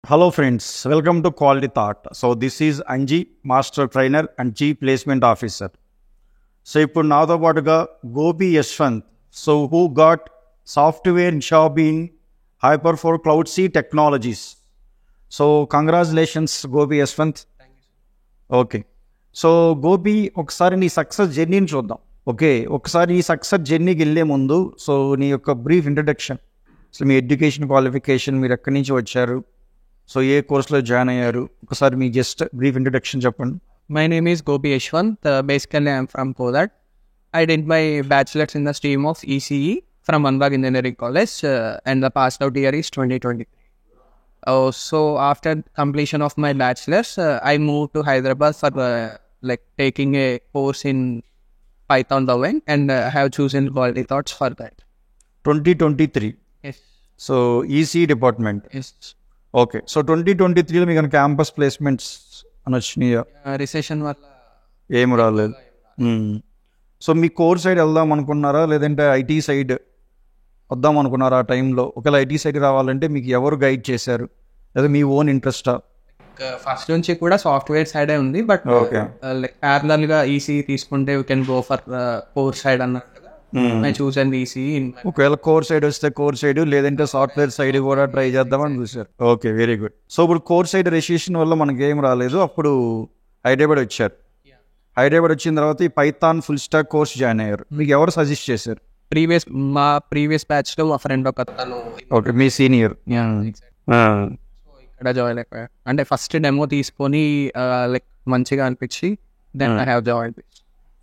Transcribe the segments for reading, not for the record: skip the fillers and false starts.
Hello friends, welcome to Quality Thought. So this is Anji, Master Trainer and Chief Placement Officer. So ఇప్పుడు నాతో పాటుగా Gopi Yashwant so who got software job in hyper four cloud C technologies. So congratulations Gopi Yashwant. Okay, so Gopi ఒకసారి నీ success జర్నీని చూద్దాం. Okay, ఒకసారి ఈ success జర్నీకి వెళ్ళే ముందు సో నీ యొక్క బ్రీఫ్ ఇంట్రడక్షన్, అసలు మీ ఎడ్యుకేషన్ క్వాలిఫికేషన్, మీరు ఎక్కడి నుంచి వచ్చారు, సో ఏ కోర్సులో జాయిన్ అయ్యారు, ఒకసారి మీ జస్ట్ బ్రీఫ్ ఇంట్రడక్షన్ చెప్పండి. My name is Gopi Yashwant. Basically, I am from Kodat. I did my bachelor's in the stream of ECE from Anbag Engineering College, and the passed out year is 2023. So after completion of my bachelor's, I moved to Hyderabad for taking a course in Python domain, and I have chosen Quality Thoughts for that. 2023. Yes. So EC department. Yes. Okay, so 2023లో మీకు campus placements అని వచ్చినాయా? Recession వల్ల ఏమి రాలేదు. So మీ core side వెళ్దాం అనుకున్నారా, లేదంటే ఐటీ సైడ్ వద్దాం అనుకున్నారా ఆ టైంలో? ఒకవేళ ఐటీ సైడ్ రావాలంటే మీకు ఎవరు గైడ్ చేశారు, లేదా మీ ఓన్ ఇంట్రెస్టా? ఫస్ట్ నుంచి కూడా సాఫ్ట్వేర్ సైడే ఉంది, బట్ ప్యారలల్ గా ఈసీ తీసుకుంటే you can go for core side అన్నట్టుగా ఐ చూస్ అండ్ ఈసీ. ఒకవేళ కోర్ సైడ్ వస్తే కోర్ సైడ్, లేదంటే సాఫ్ట్వేర్ సైడ్ కూడా ట్రై చేద్దామని చూసారు. Okay, very good. సో ఇప్పుడు కోర్ సైడ్ రెసిషన్ వల్ల మనకి ఏం రాలేదు, అప్పుడు హైదరాబాద్ వచ్చారు. హైదరాబాద్ వచ్చిన తర్వాత ఈ Python full stack course join అయ్యారు. మీకు ఎవరు సజెస్ట్ చేశారు? మా ప్రీవియస్ బ్యాచ్ లో మా ఫ్రెండ్ ఒక తను. ఓకే, మీ సీనియర్. ఇక్కడ జాయిన్ అయిపోయా. అంటే ఫస్ట్ డెమో తీసుకొని మంచిగా అనిపించి then I have join.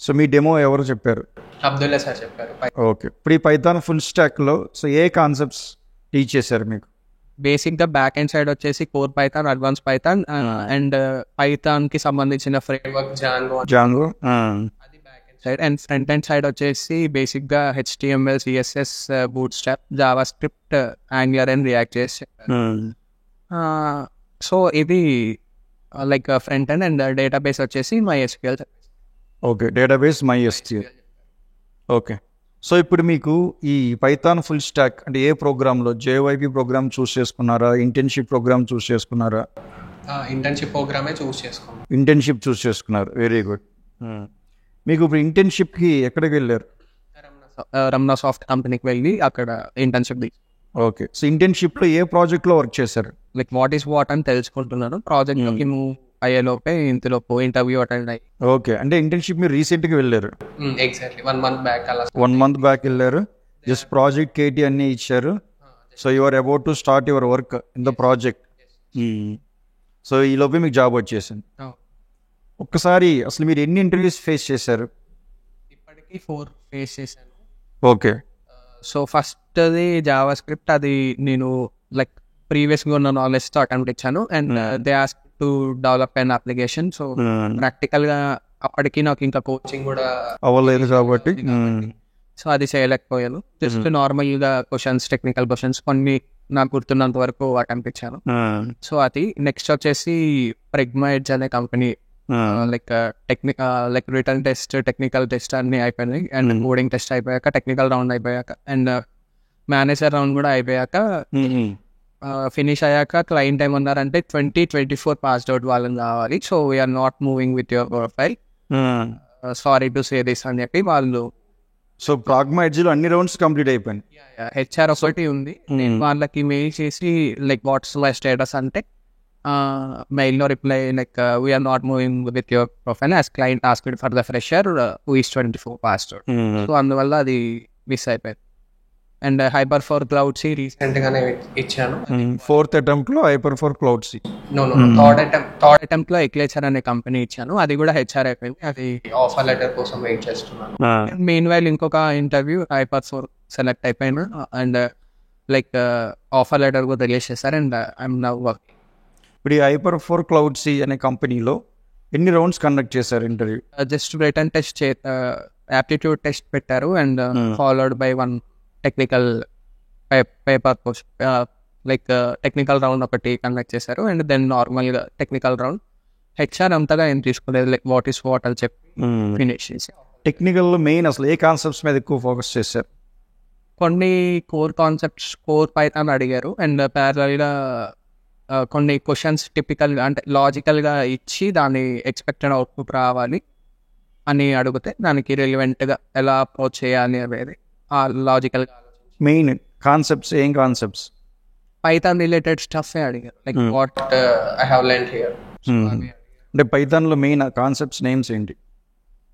So మీ డెమో ఎవరు చెప్పారు? అబ్దుల్లా సార్ చెప్పారు. ఓకే, ఇప్పుడు ఈ పైథాన్ ఫుల్ స్టాక్ లో సో ఏ కాన్సెప్ట్స్ టీచ్ చేశారు మీకు? బేసిక్ గా బ్యాక్ ఎండ్ సైడ్ వచ్చేసి core Python, advance Python, and Python కి సంబంధించిన ఫ్రేమ్వర్క్ జాంగో అది back end side. And front end side వచ్చేసి బేసిక్ గా HTML, CSS, boot strap, Java script, angular and react చేసి. సో ఇది ఫ్రంట్ ఎండ్. అండ్ డేటాబేస్ వచ్చేసి MySQL. Okay, database MySQL. Okay, so ఇప్పుడు మీకు ఈ పైథాన్ ఫుల్ స్టాక్ అంటే ఏ ప్రోగ్రాంలో, JYP ప్రోగ్రామ్ చూస్ చేసుకున్నారా, ఇంటర్న్షిప్ ప్రోగ్రామ్ చూస్ చేసుకున్నారా? ఇంటర్న్షిప్ ప్రోగ్రామే చూస్ చేసుకున్నాను. ఇంటర్న్షిప్ చూస్ చేసుకున్నారు, వెరీ గుడ్. మీకు ఇప్పుడు ఇంటర్న్షిప్కి ఎక్కడికి వెళ్ళారు? రమణ సాఫ్ట్ కంపెనీకి వెళ్ళి అక్కడ ఇంటర్న్షిప్. ఓకే, సో ఇంటర్న్షిప్లో ఏ ప్రాజెక్ట్లో వర్క్ చేశారు? వాట్ ఈస్ వాట్ అని తెలుసుకుంటున్నాను. ప్రాజెక్ట్లోకి మూవ్ అయ్యేలోపే ఇంతలోపు ఇంటర్వ్యూ అటెండ్ అయ్యి. ఓకే, అంటే ఇంటర్న్షిప్ మీరు రీసెంట్గా వెళ్ళారు? ఎగ్జాక్ట్లీ 1 month బ్యాక్ అలా. 1 month బ్యాక్ వెళ్ళారు. జస్ట్ ప్రాజెక్ట్ కేటీ అన్నీ ఇచ్చారు. So you are about to start your work in the project. So ఈ లోపే మీకు జాబ్ వచ్చేసింది. ఒక్కసారి అసలు మీరు ఎన్ని ఇంటర్వ్యూస్ ఫేస్ చేశారు? ఇప్పటికీ 4 ఫేస్ చేశాను. ఓకే, సో ఫస్ట్ది జావా స్క్రిప్ట్. అది నేను ప్రీవియస్గా ఉన్న నాలెడ్జ్తో అటెంప్ట్ ఇచ్చాను. And they ask to develop an application. So ప్రాక్టికల్గా అప్పటికి నాకు ఇంకా కోచింగ్ కూడా అవ్వలేదు కాబట్టి సో అది చేయలేకపోయాను. జస్ట్ నార్మల్గా క్వశ్చన్స్, టెక్నికల్ క్వశ్చన్స్ కొన్ని నాకు గుర్తున్నంత వరకు అటెంప్ట్ ఇచ్చాను. సో అది నెక్స్ట్ వచ్చేసి ప్రెగ్మా ఎడ్జ్ అనే company return test, technical test అన్ని అయిపోయినాయి. అండ్ కోడింగ్ టెస్ట్ అయిపోయాక, టెక్నికల్ రౌండ్ అయిపోయాక, అండ్ మేనేజర్ రౌండ్ కూడా అయిపోయాక, ఫినిష్ అయ్యాక క్లయింట్ ఏమన్నారంటే 2024 పాస్డ్ అవుట్ వాళ్ళని కావాలి. So we're not moving with your profile, sorry to say this అని చెప్పి వాళ్ళు. సో ప్రెగ్మా ఎడ్జ్లో అన్ని రౌండ్స్ కంప్లీట్ అయిపోయింది. HR ఒకటి ఉంది. నేను వాళ్ళకి మెయిల్ చేసి వాట్స్ మై స్టేటస్ అంటే మెయిల్లో reply we are not moving with your profile as client asked for the fresher who is 24 passed out. So అందువల్ల అది మిస్ అయిపోయింది. And hyper four cloud C recent గానే ఇచ్చాను. 4th attempt లో hyper four cloud C. Third attempt లో ఎక్లేచర్ అనే company ఇచ్చాను. అది కూడా HR అయిపోయింది. అది ఆఫర్ లెటర్ కోసం వెయిట్ చేస్తున్నాను. మెయిన్ వైల్ ఇంకొక ఇంటర్వ్యూ హైపర్ ఫోర్ సెలెక్ట్ అయిపోయాను. అండ్ ఆఫర్ లెటర్ కూడా రిలీజ్ చేశారు. And I'm now working. ఇప్పుడు ఈ హైపర్ ఫోర్ క్లౌడ్ సి అనే కంపెనీలో ఎన్ని రౌండ్స్ కండక్ట్ చేశారు interview? Just written test, aptitude test పెట్టారు. And followed by 1 technical paper post, technical round ఒకటి కండక్ట్ చేశారు. అండ్ దెన్ నార్మల్గా టెక్నికల్ రౌండ్. HR అంతగా ఏం తీసుకోలేదు, వాట్ ఈస్ వాట్ అని చెప్పి ఫినిష్ చేసి. టెక్నికల్ మెయిన్ అసలు ఏ కాన్సెప్ట్స్ మీద ఎక్కువ ఫోకస్ చేశారు? కొన్ని కోర్ కాన్సెప్ట్స్, కోర్ పైథాన్ అడిగారు. అండ్ ప్యారలల్గా కొన్ని క్వశ్చన్స్ టిపికల్గా అంటే లాజికల్గా ఇచ్చి దాని ఎక్స్పెక్టెడ్ అవుట్పుట్ రావాలి అని అడిగితే దానికి రిలివెంట్గా ఎలా అప్రోచ్ చేయాలి అనేది ఆ లాజికల్గా మెయిన్ కాన్సెప్ట్స్ ఏం కాన్సెప్ట్స్? పైథాన్ రిలేటెడ్ స్టఫ్ అడిగారు, like what I have learned here. అంటే పైథాన్లో మెయిన్ కాన్సెప్ట్స్ నేమ్స్ ఏంటి?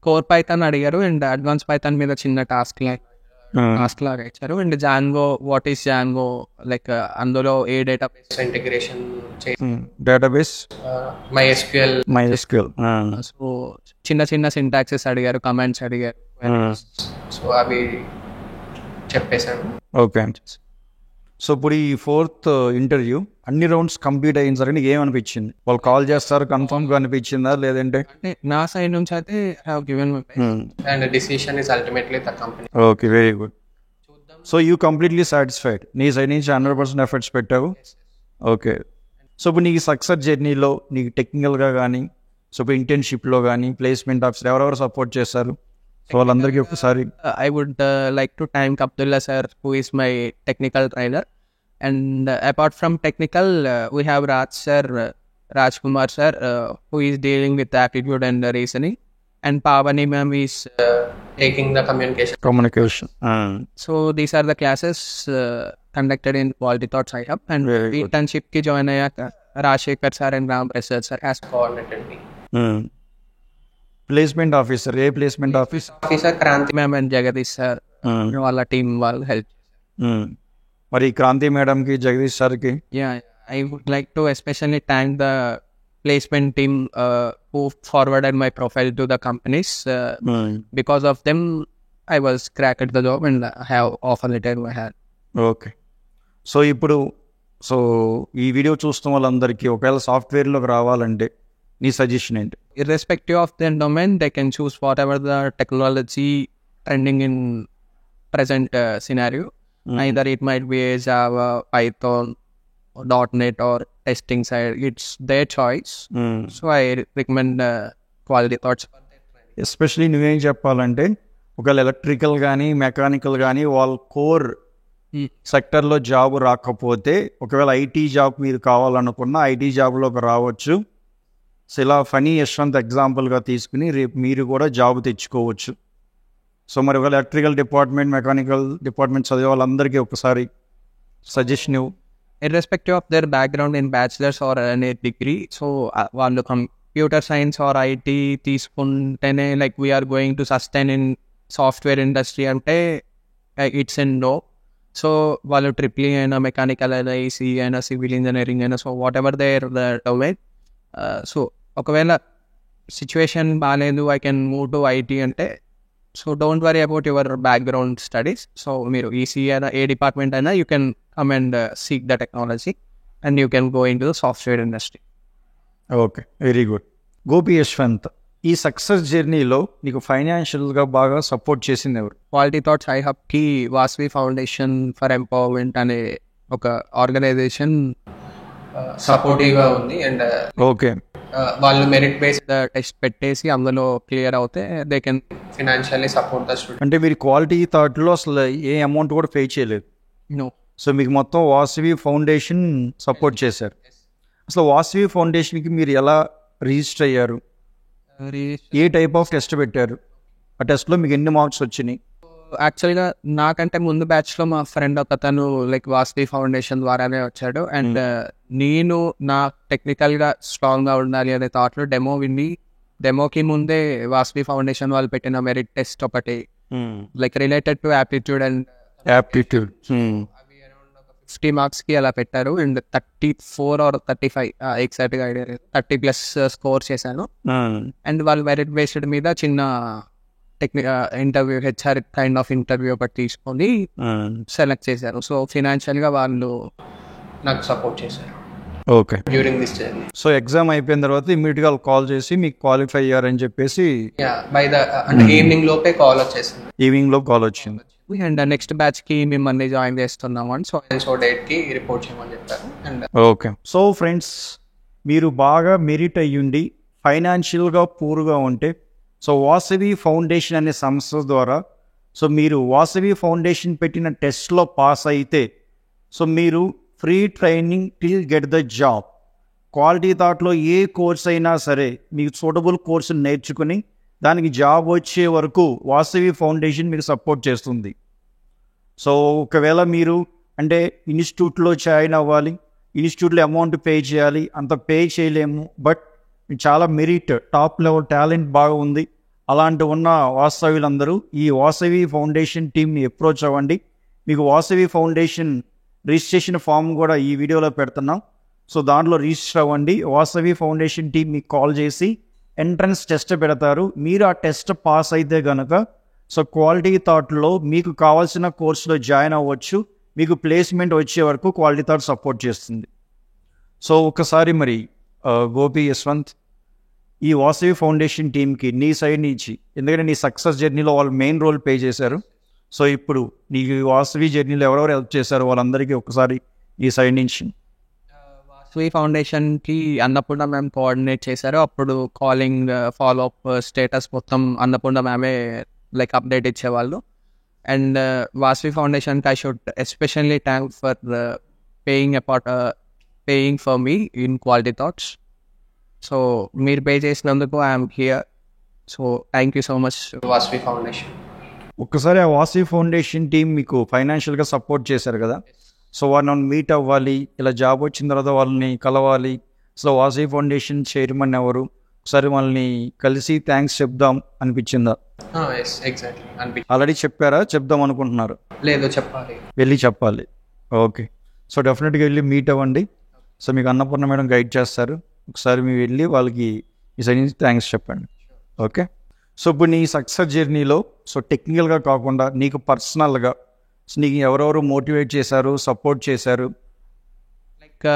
కోర్ పైథాన్ అడిగారు అండ్ అడ్వాన్స్ పైథాన్ మీద చిన్న టాస్క్ లాగా ఇచ్చారు. And Django, what is Django, like అందులో ఏ database integration database, MySQL. So చిన్న చిన్న సింటాక్సెస్ అడిగారు, కమాండ్స్ అడిగారు. సో అవి చెప్పేశాను. ఓకే. సో ఇప్పుడు ఈ 4th ఇంటర్వ్యూ అన్ని రౌండ్స్ కంప్లీట్ అయిన సరే నీకు ఏమనిపించింది? వాళ్ళు కాల్ చేస్తారు కన్ఫర్మ్గా అనిపించిందా లేదంటే? అంటే నా సైడ్ నుంచి అయితే have given my best and decision is ultimately the company. Okay, very good. So you completely satisfied? నీ సైడ్ నుంచి 100% ఎఫర్ట్స్ పెట్టావు. ఓకే. సో ఇప్పుడు నీకు సక్సెస్ జర్నీలో నీకు టెక్నికల్గా కానీ, సో ఇప్పుడు ఇంటర్న్షిప్లో కానీ, ప్లేస్మెంట్ ఆఫీసర్ ఎవరెవరు సపోర్ట్ చేస్తారు? సో వాళ్ళందరికీ ఒకసారి I would like to thank Abdullah sir, who is my technical trainer. And apart from technical, we have Raj sir, Rajkumar sir, who is dealing with aptitude and reasoning. And Pavani ma'am is taking the communication. So these are the classes conducted in Quality Thoughts iHub. And internship ki join ayak Rajshekhar sir and Ram Prasad sir has coordinated me. Placement officer a placement officer Kranti ma'am and Jagadish sir వాళ్ళ team వాళ్ళు help. మరి క్రాంతి మేడంకి, జగదీష్ సార్కి I would like to especially thank the placement team who forwarded my profile to the companies. Because of them I was cracked the job and have offer letter my hand. Okay. So ఇప్పుడు ఈ video చూస్తున్న వాళ్ళందరికీ ఒకవేళ సాఫ్ట్వేర్లోకి రావాలంటే నీ suggestion ఏంటి? Irrespective of their domain, they can choose whatever the technology trending in present scenario. Either it might be Java, Python, or .NET or testing side. It's their choice. So I recommend Quality Thoughts. Especially నువ్వేం చెప్పాలంటే ఒకవేళ electrical కానీ, mechanical కానీ వాళ్ళ core సెక్టర్లో job రాకపోతే ఒకవేళ IT job మీరు కావాలనుకున్నా ఐటీ జాబ్లోకి రావచ్చు. సో ఇలా ఫనీ యశ్వంత్ ఎగ్జాంపుల్గా తీసుకుని రేపు మీరు కూడా జాబ్ తెచ్చుకోవచ్చు. సో మరి ఒకవేళ ఎలక్ట్రికల్ డిపార్ట్మెంట్, మెకానికల్ డిపార్ట్మెంట్ చదివే వాళ్ళందరికీ ఒకసారి సజెషన్ ఇవ్వు. Irrespective of their background in bachelor's or any degree, so వాళ్ళు కంప్యూటర్ సైన్స్ ఆర్ ఐటీ తీసుకుంటేనే like we're going to sustain in software industry అంటే ఇట్స్ ఇన్ నో. సో వాళ్ళు triple అయినా, mechanical అయినా, ఈసీ అయినా, సివిల్ ఇంజనీరింగ్ అయినా, so whatever there the domain. So ఒకవేళ situation బాగాలేదు, I can move to IT అంటే, so don't worry about your background studies. So మీరు ఈసీ అయినా ఏ డిపార్ట్మెంట్ అయినా you can come and seek the technology and you can go in to the software industry. Okay, very good. Gopi Yashwanth, ఈ success జర్నీలో నీకు ఫైనాన్షియల్గా బాగా సపోర్ట్ చేసింది ఎవరు? క్వాలిటీ థాట్స్ ఐహబ్కి వాసవి ఫౌండేషన్ ఫర్ ఎంపవర్మెంట్ అనే ఒక ఆర్గనైజేషన్ సపోర్టివ్గా ఉంది. అండ్ ఓకే, వాళ్ళు మెరిట్ బేస్డ్ టెస్ట్ పెట్టేసి అందులో క్లియర్ అవుతే they can financially support the student. అంటే మీరు క్వాలిటీ థాట్లో అసలు ఏ అమౌంట్ కూడా పే చేయలేదు? నో. సో మీకు మొత్తం వాసవి ఫౌండేషన్ సపోర్ట్ చేశారు. అసలు వాసవి ఫౌండేషన్కి మీరు ఎలా రిజిస్టర్ అయ్యారు? ఏ టైప్ ఆఫ్ టెస్ట్ పెట్టారు? ఆ టెస్ట్లో మీకు ఎన్ని మార్క్స్ వచ్చినాయి? యాక్చువల్గా నాకంటే ముందు బ్యాచ్లో మా ఫ్రెండ్ ఒకతను లైక్ వాసవి ఫౌండేషన్ ద్వారానే వచ్చాడు. అండ్ నేను నా టెక్నికల్గా స్ట్రాంగ్గా ఉండాలి అనే థాట్లో డెమో విని, డెమోకి ముందే వాసవి ఫౌండేషన్ వాళ్ళు పెట్టిన మెరిట్ టెస్ట్ ఒకటి like related to aptitude and aptitude అవి అరౌండ్ 50 మార్క్స్కి అలా పెట్టారు. అండ్ 34 or 35 ఎగ్జాక్ట్గా ఐడియా లేదు, 30+ స్కోర్ చేశాను. అండ్ వాళ్ళు మెరిట్ బేస్డ్ మీద చిన్న interview, HR kind of interview ఒకటి తీసుకొని సెలెక్ట్ చేశారు. సో ఫినాన్షియల్గా వాళ్ళు నాకు సపోర్ట్ చేశారు. Okay, during this journey. So exam అయిపోయిన తర్వాత ఇమ్మీడియట్గా కాల్ చేసి మీకు క్వాలిఫై అయ్యారని చెప్పేసి బై ద అంటే ఈవినింగ్ లోపే కాల్ వచ్చేసింది. ఈవినింగ్ లో కాల్ వచ్చింది. అండ్ నెక్స్ట్ బ్యాచ్కి మిమ్మల్ని జాయిన్ చేస్తున్నాం అని సో డేట్కి రిపోర్ట్ చేయమని చెప్పారు. అండ్ ఓకే, సో ఫ్రెండ్స్, మీరు బాగా మెరిట్ అయ్యుండి ఫైనాన్షియల్గా పూర్గా ఉంటే సో వాసవి ఫౌండేషన్ అనే సంస్థ ద్వారా సో మీరు వాసవి ఫౌండేషన్ పెట్టిన టెస్ట్లో పాస్ అయితే సో మీరు free training till get the job. Quality థాట్లో ఏ కోర్స్ అయినా సరే మీకు సూటబుల్ కోర్సు నేర్చుకుని దానికి జాబ్ వచ్చే వరకు వాసవి ఫౌండేషన్ మీకు సపోర్ట్ చేస్తుంది. సో ఒకవేళ మీరు అంటే ఇన్స్టిట్యూట్లో జాయిన్ అవ్వాలి, ఇన్స్టిట్యూట్లో అమౌంట్ పే చేయాలి, అంత పే చేయలేము, బట్ చాలా మెరిట్ టాప్ లెవెల్ టాలెంట్ బాగా ఉంది అలాంటి ఉన్న వాసవిలందరూ ఈ వాసవి ఫౌండేషన్ టీమ్ని అప్రోచ్ అవ్వండి. మీకు వాసవి ఫౌండేషన్ రిజిస్ట్రేషన్ ఫామ్ కూడా ఈ వీడియోలో పెడుతున్నాం. సో దాంట్లో రిజిస్టర్ అవ్వండి. వాసవి ఫౌండేషన్ టీం మీకు కాల్ చేసి ఎంట్రన్స్ టెస్ట్ పెడతారు. మీరు ఆ టెస్ట్ పాస్ అయితే కనుక సో క్వాలిటీ థాట్లో మీకు కావాల్సిన కోర్సులో జాయిన్ అవ్వచ్చు. మీకు ప్లేస్మెంట్ వచ్చే వరకు క్వాలిటీ థాట్ సపోర్ట్ చేస్తుంది. సో ఒకసారి మరి గోపి యశ్వంత్, ఈ వాసవి ఫౌండేషన్ టీంకి నీ సైడ్ నుంచి, ఎందుకంటే నీ సక్సెస్ జర్నీలో వాళ్ళు మెయిన్ రోల్ ప్లే చేశారు. సో ఇప్పుడు నీ వాసవి జర్నీలో ఎవరెవరు హెల్ప్ చేశారు వాళ్ళందరికీ ఒకసారి ఈ సైడ్ నుంచి. వాసవి ఫౌండేషన్కి అన్నపూర్ణ మ్యామ్ కోఆర్డినేట్ చేశారు. అప్పుడు కాలింగ్, ఫాలో అప్, స్టేటస్ మొత్తం అన్నపూర్ణ మ్యామే లైక్ అప్డేట్ ఇచ్చేవాళ్ళు. అండ్ వాసవి ఫౌండేషన్కి I should especially thank for paying for me in quality thoughts. So మీరు పే చేసినందుకు I'm here. So thank you so much Vasavi foundation. ఒక్కసారి ఆ వాసవి ఫౌండేషన్ టీం మీకు ఫైనాన్షియల్గా సపోర్ట్ చేశారు కదా, సో వాళ్ళని మీట్ అవ్వాలి, ఇలా జాబ్ వచ్చిన తర్వాత వాళ్ళని కలవాలి. సో వాసవి ఫౌండేషన్ చైర్మన్ ఎవరు, ఒకసారి వాళ్ళని కలిసి థ్యాంక్స్ చెప్దాం అనిపించిందా? ఆల్రెడీ చెప్పారా, చెప్దాం అనుకుంటున్నారు? లేదు, చెప్పాలి, వెళ్ళి చెప్పాలి. ఓకే, సో డెఫినెట్గా వెళ్ళి మీట్ అవ్వండి. సో మీకు అన్నపూర్ణ మేడం గైడ్ చేస్తారు. ఒకసారి మీరు వెళ్ళి వాళ్ళకి ఈ సైడ్ నుంచి థ్యాంక్స్ చెప్పండి. ఓకే, సో ఇప్పుడు నీ సక్సెస్ జర్నీలో సో టెక్నికల్గా కాకుండా నీకు పర్సనల్గా నీకు ఎవరెవరు మోటివేట్ చేశారు, సపోర్ట్ చేశారు? Like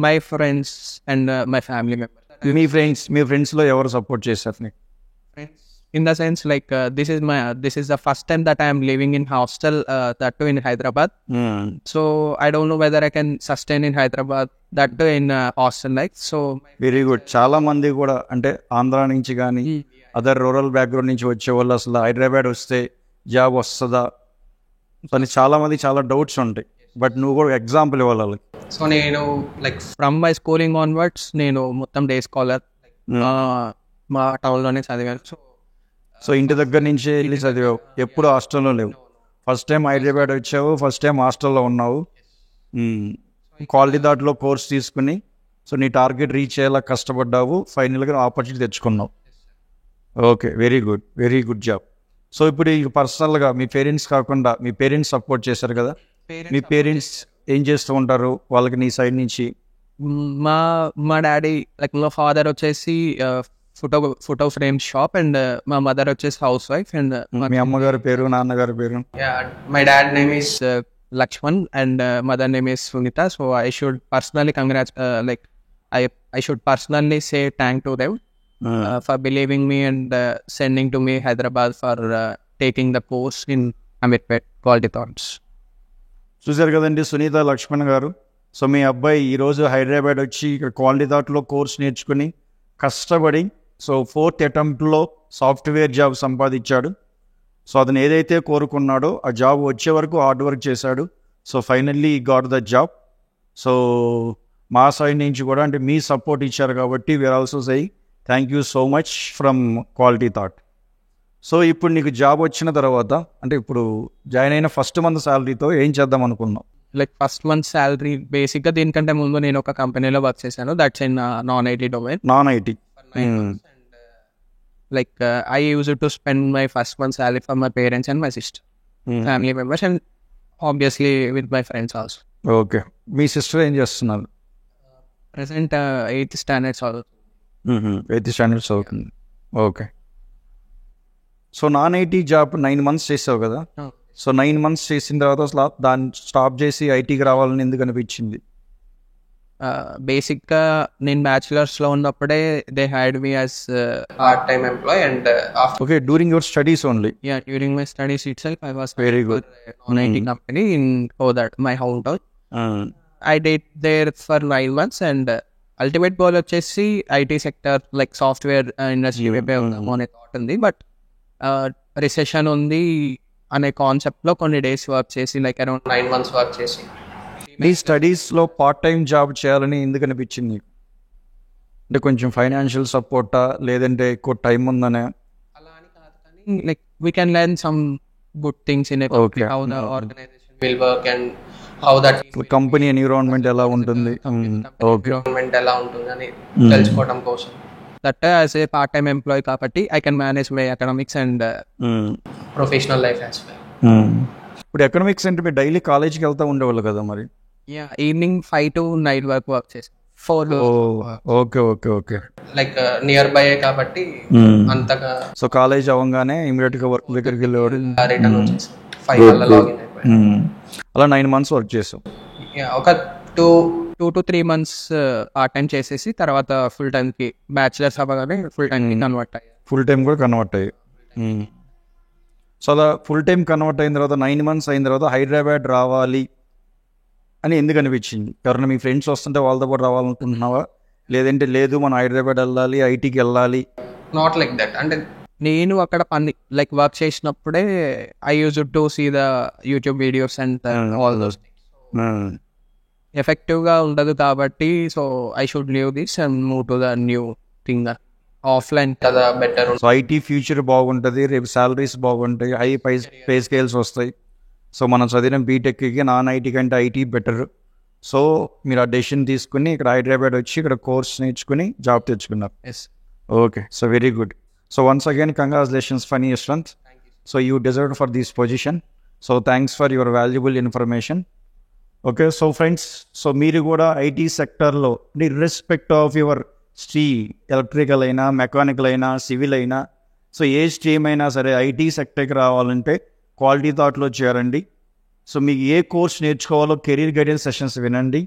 my friends and my family members. మీ ఫ్రెండ్స్లో ఎవరు సపోర్ట్ చేశారు నీకు? Friends, in the sense like this is the first time that I am living in hostel, that too in Hyderabad. So I don't know whether I can sustain in Hyderabad, that too in hostel life. So very good. చాలా మంది కూడా అంటే ఆంధ్ర నుంచి కానీ other rural background నుంచి వచ్చే వాళ్ళు అసలు హైదరాబాద్ వస్తే జాబ్ వస్తుందా అని చాలా మంది చాలా డౌట్స్ ఉంటాయి. బట్ నువ్వు కూడా ఎగ్జాంపుల్ ఇవ్వాలి వాళ్ళకి. సో నేను like from my schooling onwards నేను మొత్తం డే స్కాలర్ మా టౌన్లోనే చదివాను. సో ఇంటి దగ్గర నుంచే వెళ్ళి చదివావు, ఎప్పుడు హాస్టల్లో లేవు. ఫస్ట్ టైం హైదరాబాద్ వచ్చావు, ఫస్ట్ టైం హాస్టల్లో ఉన్నావు. క్వాలిటీ దాంట్లో కోర్స్ తీసుకుని సో నీ టార్గెట్ రీచ్ అయ్యేలా కష్టపడ్డావు, ఫైనల్గా ఆపర్చునిటీ తెచ్చుకున్నావు. Okay, very good, very good job. So ఇప్పుడు ఈ పర్సనల్గా మీ పేరెంట్స్ కాకుండా మీ పేరెంట్స్ సపోర్ట్ చేశారు కదా, మీ పేరెంట్స్ ఏం చేస్తూ ఉంటారు వాళ్ళకి నీ సైడ్ నుంచి? మా డాడీ లైక్ మా ఫాదర్ వచ్చేసి ఫోటో ఫ్రేమ్ షాప్ అండ్ మా మదర్ వచ్చేసి హౌస్ వైఫ్. అండ్ మీ అమ్మగారి పేరు, నాన్నగారి పేరు? My dad name is Lakshman and mother name is Sunita. So I should personally I should personally say thank to them for believing me and sending to me Hyderabad for taking the course in Amitpet Quality Thoughts. చూసారు కదండి సునీత లక్ష్మణ్ గారు. So మీ అబ్బాయి ఈరోజు హైదరాబాద్ వచ్చి ఇక్కడ quality థాట్లో course నేర్చుకుని కష్టపడి so 4th అటెంప్ట్లో సాఫ్ట్వేర్ జాబ్ సంపాదించాడు. సో అతను ఏదైతే కోరుకున్నాడో ఆ జాబ్ వచ్చే వరకు హార్డ్ వర్క్ చేశాడు. So finally got the job. So మా సైడ్ నుంచి కూడా అంటే మీ సపోర్ట్ ఇచ్చారు కాబట్టి we're also say thank you so much from Quality Thought. So ఇప్పుడు నీకు జాబ్ వచ్చిన తర్వాత అంటే ఇప్పుడు జాయిన్ అయిన ఫస్ట్ మంత్ శాలరీతో ఏం చేద్దాం అనుకున్నాం? లైక్ ఫస్ట్ మంత్ శాలరీ బేసిక్గా దీనికంటే ముందు నేను ఒక కంపెనీలో వర్క్ చేశాను, that's in non IT domain. Non IT like I used to spend my first month salary for my parents and my sister, family members, and obviously with my friends also. Okay, me sister ఏం చేస్తున్నారు? Present 8th standard చదువుతుంది. 8th standard చదువుతుంది. Okay, so non IT job 9 months చేసావు కదా. So 9 months చేసిన తర్వాత అసలు దాన్ని స్టాప్ చేసి ఐటీకి రావాలని ఎందుకు అనిపించింది? బేసిక్గా నేను బ్యాచులర్స్లో ఉన్నప్పుడే they hired me as part time employee and okay, during your studies only? Yeah, during my studies itself I was very good non-IT company in Kodat, my hometown. I did there for 9 months and ultimate goal వచ్చేసి IT sector like software industry వైపే అనే thought ఉంది. But recession ఉంది అనే కాన్సెప్ట్లో కొన్ని days work చేసి like around 9 months work చేసి నీ స్టడీస్లో పార్ట్ టైం జాబ్ చేయాలని ఎందుకు అనిపించింది నీకు? అంటే కొంచెం ఫైనాన్షియల్ సపోర్టా, లేదంటే ఎక్కువ టైం ఉందనే? అలా అని కాదు కానీ like we can learn some good things in Okay. How the organization will work and how that company environment ఎలా ఉంటుంది? ఓకే. ఎన్విరాన్మెంట్ ఎలా ఉంటుంది అని తెలుసుకోవడం కోసం. That as a part time employee కాబట్టి I can manage my economics and professional life as well. ఇప్పుడు economics అంటే మీరు డైలీ కాలేజ్కి వెళ్తూ ఉండేవాళ్ళు కదా మరి? ఈవినింగ్ 5 to 9 వరకు వర్క్ చేసి 4 okay okay okay. Like near by కాబట్టి అంతగా సో కాలేజ్ అవ్వగానే ఇమీడియట్ గా వర్క్ దగ్గరికి వెళ్ళేవాడు. రిటర్న్ వచ్చేసి 5 కల్లా లాగిన్ అయిపోయాను. అలా 9 months వర్క్ చేసాం. ఒక 2 to 3 months పార్ట్ టైం చేసేసి తర్వాత ఫుల్ టైం కి బ్యాచిలర్స్ అవ్వగానే ఫుల్ టైం కి కన్వర్ట్ అయ్యాను. ఫుల్ టైం కూడా కన్వర్ట్ అయ్యి. సో అలా ఫుల్ టైం కన్వర్ట్ అయిన తర్వాత 9 months అయిన తర్వాత హైదరాబాద్ రావాలి అని ఎందుకు అనిపించింది? ఎవరైనా మీ ఫ్రెండ్స్ వస్తుంటే వాళ్ళతో పాటు రావాలనుకుంటున్నావా, లేదంటే లేదు మనం హైదరాబాద్ వెళ్ళాలి, ఐటీకి వెళ్ళాలి? Not like that. అంటే నేను అక్కడ పని లైక్ వర్క్ చేసినప్పుడే I use to see the YouTube videos and all those ఎఫెక్టివ్గా ఉండదు కాబట్టి so I should leave this and move to the new thing. Offline కదా బెటర్. సో ఐటీ ఫ్యూచర్ బాగుంటుంది, రేపు శాలరీస్ బాగుంటాయి, హై పే స్కేల్స్ వస్తాయి. So మనం చదివిన బీటెక్కి నాన్ ఐటీ కంటే ఐటీ బెటర్. సో మీరు ఆ డెసిషన్ తీసుకుని ఇక్కడ హైదరాబాద్ వచ్చి ఇక్కడ కోర్స్ నేర్చుకుని జాబ్ తెచ్చుకున్నారు. Okay, so very good. So once again congratulations Phani Yashwanth. So you deserve for this position. So thanks for your valuable information. Okay, so friends, so మీరు కూడా ఐటీ సెక్టర్లో irrespect of your stream, electrical అయినా, mechanical అయినా, civil అయినా, so ఏ stream అయినా సరే IT సెక్టర్కి రావాలంటే క్వాలిటీ థాట్లో చేరండి. సో మీకు ఏ కోర్స్ నేర్చుకోవాలో కెరీర్ గైడెన్స్ సెషన్స్ వినండి.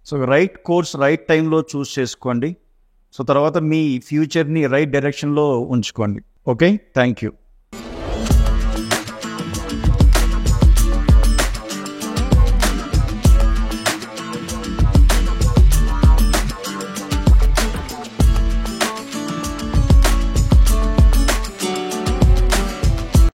సో రైట్ కోర్స్ రైట్ టైంలో చూస్ చేసుకోండి. సో తర్వాత మీ ఫ్యూచర్ని రైట్ డైరెక్షన్లో ఉంచుకోండి. Okay, thank you.